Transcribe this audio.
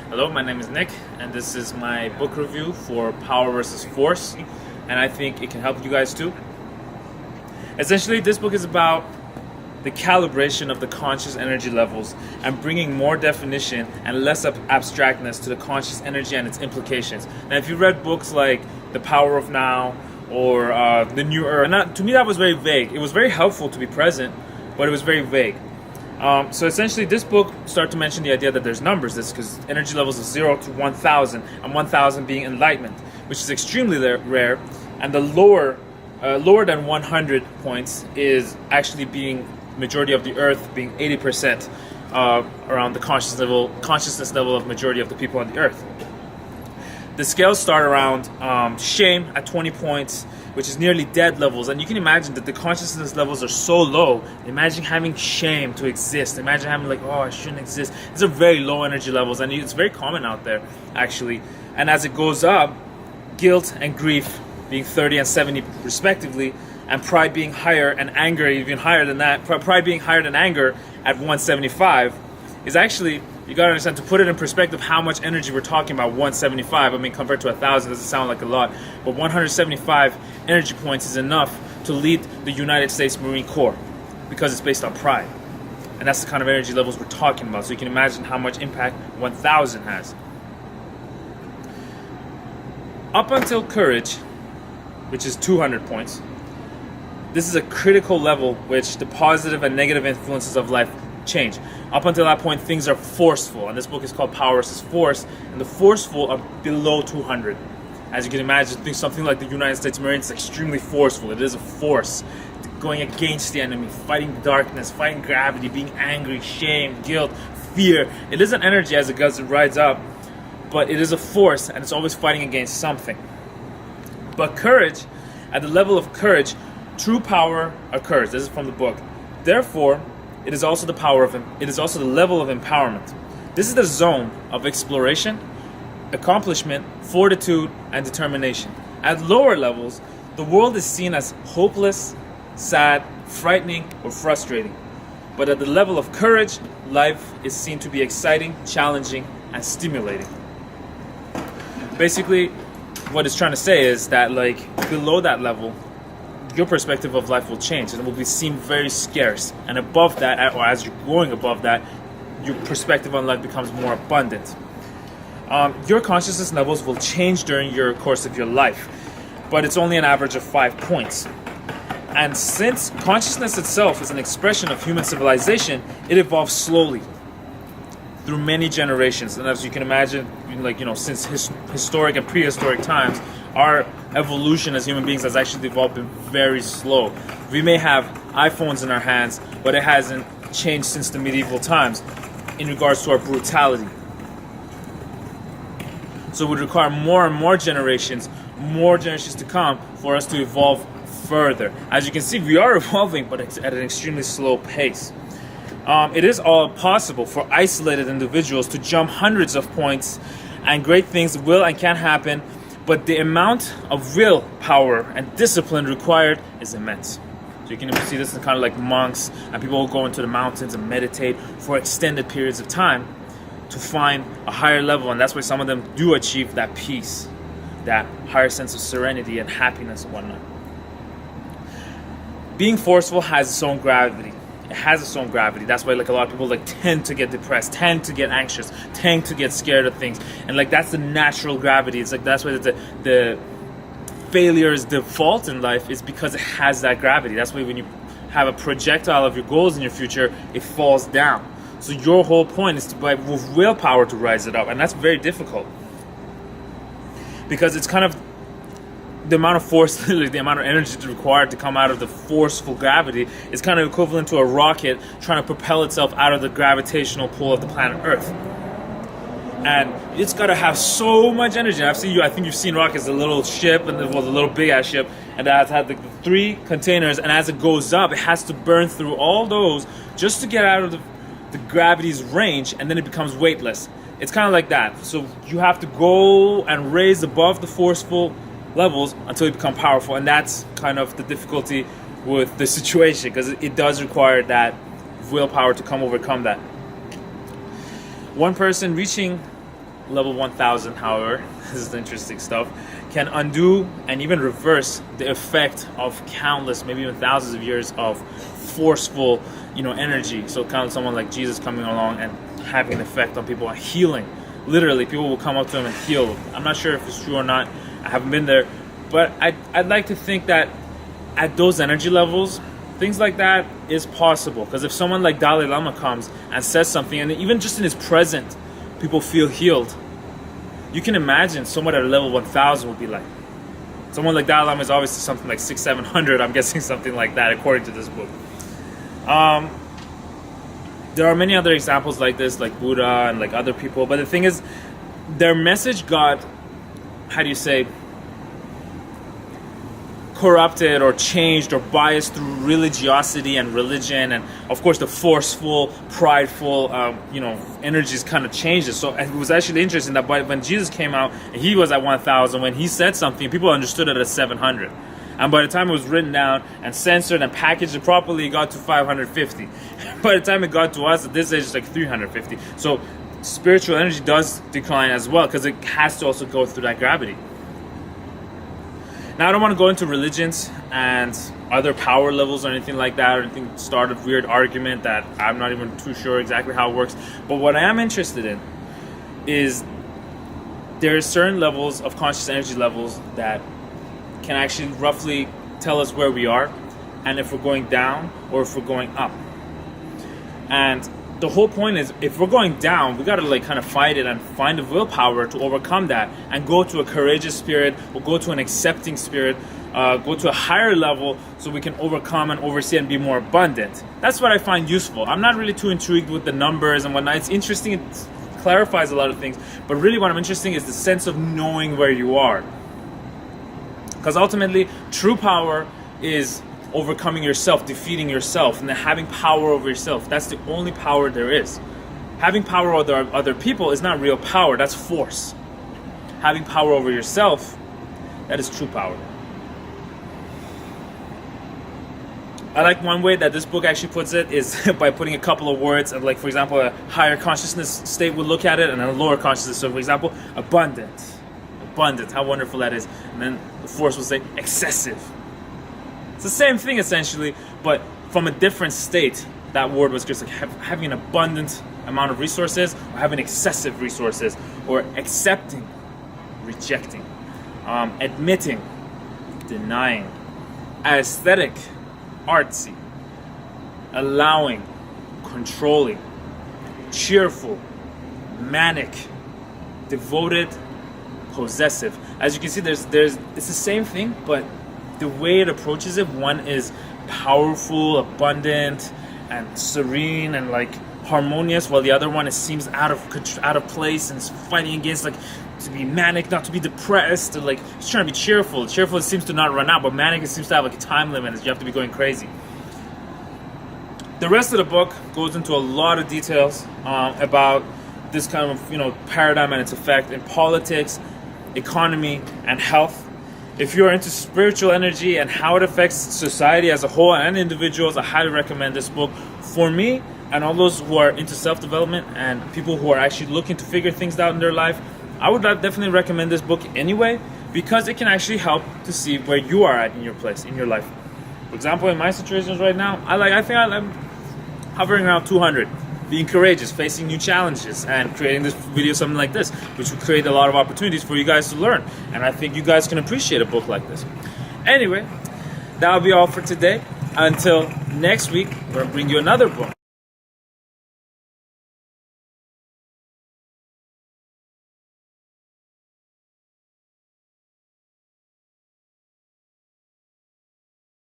Hello, my name is Nick, and this is my book review for Power versus Force, and I think it can help you guys too. Essentially, this book is about the calibration of the conscious energy levels and bringing more definition and less abstractness to the conscious energy and its implications. Now, if you read books like The Power of Now or The New Earth, to me that was very vague. It was very helpful to be present, but it was very vague. So essentially, this book started to mention the idea that there's numbers. This because energy levels of 0 to 1,000, and 1,000 being enlightenment, which is extremely rare, and the lower than 100 points is actually being majority of the Earth, being 80% around the consciousness level of majority of the people on the Earth. The scales start around shame at 20 points, which is nearly dead levels. And you can imagine that the consciousness levels are so low. Imagine having shame to exist. Imagine having like, oh, I shouldn't exist. These are very low energy levels, and it's very common out there, actually. And as it goes up, guilt and grief being 30 and 70 respectively, and pride being higher and anger even higher than that, pride being higher than anger at 175 is actually, you gotta understand, to put it in perspective how much energy we're talking about. 175, I mean, compared to 1,000 doesn't sound like a lot, but 175 energy points is enough to lead the United States Marine Corps because it's based on pride. And that's the kind of energy levels we're talking about. So you can imagine how much impact 1,000 has. Up until courage, which is 200 points, this is a critical level which the positive and negative influences of life change. Up until that point, things are forceful, and this book is called Power versus Force, and the forceful are below 200. As you can imagine, think something like the United States Marines is extremely forceful. It is a force going against the enemy, fighting darkness, fighting gravity, being angry, shame, guilt, fear. It is an energy as it goes, it rides up, but it is a force, and it's always fighting against something. But courage, at the level of courage, true power occurs. This is from the book. Therefore, it is also the level of empowerment. This is the zone of exploration, accomplishment, fortitude, and determination. At lower levels, the world is seen as hopeless, sad, frightening, or frustrating. But at the level of courage, life is seen to be exciting, challenging, and stimulating. Basically, what it's trying to say is that, like, below that level, your perspective of life will change, and it will seem very scarce. And above that, or as you're going above that, your perspective on life becomes more abundant. Your consciousness levels will change during your course of your life, but it's only an average of 5 points. And since consciousness itself is an expression of human civilization, it evolves slowly through many generations. And as you can imagine, since historic and prehistoric times, our evolution as human beings has actually evolved been very slow. We may have iPhones in our hands, but it hasn't changed since the medieval times in regards to our brutality. So it would require more and more generations to come for us to evolve further. As you can see, we are evolving, but it's at an extremely slow pace. It is all possible for isolated individuals to jump hundreds of points, and great things will and can happen, but the amount of willpower and discipline required is immense. So you can even see this in kind of like monks, and people will go into the mountains and meditate for extended periods of time to find a higher level, and that's why some of them do achieve that peace, that higher sense of serenity and happiness and whatnot. Being forceful has its own gravity. It has its own gravity. That's why a lot of people tend to get depressed, tend to get anxious, tend to get scared of things. And that's the natural gravity. It's that's why the failure's default in life is because it has that gravity. That's why when you have a projectile of your goals in your future, it falls down. So your whole point is to with willpower to rise it up. And that's very difficult. Because it's kind of the amount of force, the amount of energy required to come out of the forceful gravity is kind of equivalent to a rocket trying to propel itself out of the gravitational pull of the planet Earth. And it's got to have so much energy. I think you've seen rockets, a little ship, and the little big ass ship, and that has had the 3 containers, and as it goes up, it has to burn through all those just to get out of the gravity's range, and then it becomes weightless. It's kind of like that. So you have to go and raise above the forceful levels until you become powerful, and that's kind of the difficulty with the situation, because it does require that willpower to overcome that. One person reaching level 1000, however, this is the interesting stuff, can undo and even reverse the effect of countless, maybe even thousands of years of forceful, energy. So kind of someone like Jesus coming along and having an effect on people and healing. Literally, people will come up to him and heal. I'm not sure if it's true or not. I haven't been there. But I'd like to think that at those energy levels, things like that is possible. Because if someone like Dalai Lama comes and says something, and even just in his present, people feel healed, you can imagine someone at a level 1000 would be like. Someone like Dalai Lama is obviously something like 600-700. I'm guessing something like that, according to this book. There are many other examples like this, like Buddha and like other people. But the thing is, their message got, corrupted or changed or biased through religiosity and religion, and of course the forceful, prideful, energies kind of changed it. So it was actually interesting that when Jesus came out, he was at 1000. When he said something, people understood it as 700. And by the time it was written down and censored and packaged properly, it got to 550. By the time it got to us, at this age, it's like 350. So spiritual energy does decline as well, because it has to also go through that gravity. Now, I don't want to go into religions and other power levels or anything like that, or anything, start a weird argument that I'm not even too sure exactly how it works. But what I am interested in is there are certain levels of conscious energy levels that can actually roughly tell us where we are and if we're going down or if we're going up. And the whole point is, if we're going down, we got to kind of fight it and find the willpower to overcome that and go to a courageous spirit, or go to an accepting spirit, go to a higher level so we can overcome and oversee and be more abundant. That's what I find useful. I'm not really too intrigued with the numbers and whatnot. It's interesting, it clarifies a lot of things, but really what I'm interested in is the sense of knowing where you are. Because ultimately, true power is overcoming yourself, defeating yourself, and then having power over yourself. That's the only power there is. Having power over other people is not real power, that's force. Having power over yourself, that is true power. I like one way that this book actually puts it is by putting a couple of words of, like, for example, a higher consciousness state would look at it, and a lower consciousness. So, for example, abundant, how wonderful that is. And then the force will say excessive. It's the same thing essentially, but from a different state. That word was just like having an abundant amount of resources, or having excessive resources, or accepting, rejecting, admitting, denying, aesthetic, artsy, allowing, controlling, cheerful, manic, devoted, possessive. As you can see, it's the same thing, but the way it approaches it, one is powerful, abundant, and serene, and like harmonious, while the other one, it seems out of place and is fighting against, like, to be manic, not to be depressed, or like it's trying to be cheerful. Cheerful, it seems to not run out, but manic, it seems to have like a time limit, you have to be going crazy. The rest of the book goes into a lot of details about this kind of paradigm and its effect in politics, economy, and health. If you're into spiritual energy and how it affects society as a whole and individuals, I highly recommend this book. For me and all those who are into self-development and people who are actually looking to figure things out in their life, I would definitely recommend this book anyway, because it can actually help to see where you are at in your place, in your life. For example, in my situations right now, I think I'm hovering around 200. Being courageous, facing new challenges, and creating this video, something like this, which will create a lot of opportunities for you guys to learn. And I think you guys can appreciate a book like this. Anyway, that'll be all for today. Until next week, we're going to bring you another book.